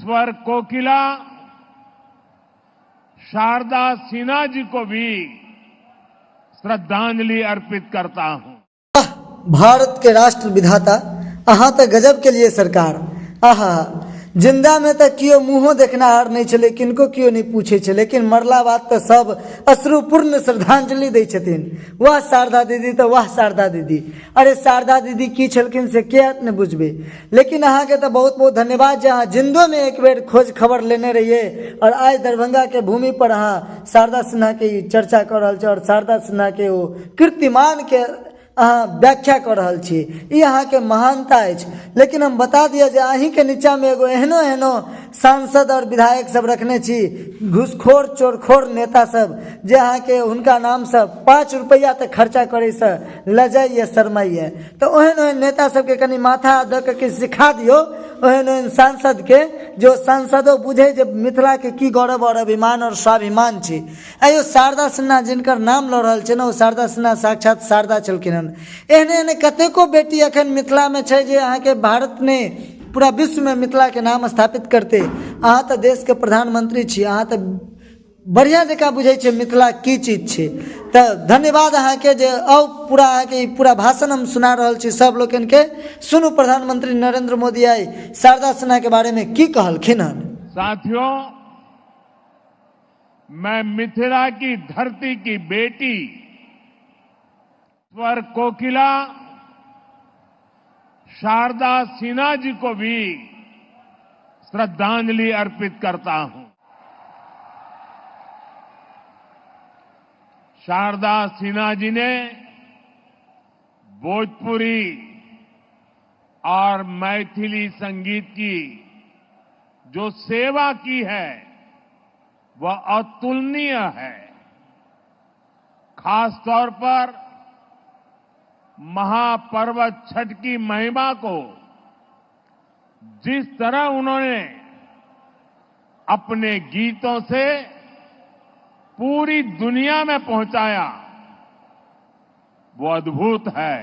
स्वर कोकिला शारदा सिन्हा जी को भी श्रद्धांजलि अर्पित करता हूं। भारत के राष्ट्र विधाता अहाँ तो गजब के लिए सरकार। आहा, जिंदा में तो कियो मुँहो देखना हार नहीं छे, किनको कियो नहीं पूछे छे, लेकिन मरला बाद तो सब अश्रुपूर्ण श्रद्धांजलि दै छथिन। वाह शारदा दीदी, तो वाह शारदा दीदी। अरे शारदा दीदी की छलखिन से के ने बुझबे, लेकिन अहाँ के तो बहुत बहुत धन्यवाद जे अहाँ जिंदो में एक बेर खोज खबर लेने रहिए और आज दरभंगा के भूमि पर अहाँ शारदा सिन्हा के चर्चा कर रहल छे और शारदा सिन्हा के वो कीर्तिमान के अहाँ व्याख्या कर रहल छी। ई अहाँ के महानता अछि। लेकिन हम बता दिया जे अहीं के नीचा में एगो एहनो एहनो सांसद और विधायक सब रखने छी, घूसखोर चोरखोर नेता सब, जे अहाँ के हुनका नाम से 5 रुपया तक खर्चा करे से लजाइए शर्माइए। तो ओहन ओहन नेता सब के कनी माथा दऽ के सिखा दियो, ओहन ओहन सांसद के, जो सांसदो बुझे जे मिथिला के की गौरव और अभिमान और स्वाभिमान छै। आइयो शारदा सिन्हा जिनकर नाम लऽ रहल छै ने, ओ शारदा सिन्हा साक्षात शारदा छलखिन हन। एहने एहने कतेको बेटी अखन मिथिला में छै जे अहाँ के भारत ने पूरा विश्व में मिथिला के नाम स्थापित करते। अहाँ तो देश के प्रधानमंत्री छी, अहाँ तो बढ़िया जगह बुझे छे मिथिला की चीज छे। तो धन्यवाद अहाँ के जे अब पूरा अहाँ के पूरा भाषण हम सुना रहल छी सब लोगन के। सुनू प्रधानमंत्री नरेंद्र मोदी आई शारदा सिन्हा के बारे में की कहलखिन हन। साथियों, मैं मिथिला की धरती की बेटी स्वर कोकिला शारदा सिन्हा जी को भी श्रद्धांजलि अर्पित करता हूं। शारदा सिन्हा जी ने भोजपुरी और मैथिली संगीत की जो सेवा की है वह अतुलनीय है। खास तौर पर महापर्व छठ की महिमा को जिस तरह उन्होंने अपने गीतों से पूरी दुनिया में पहुंचाया, वो अद्भुत है।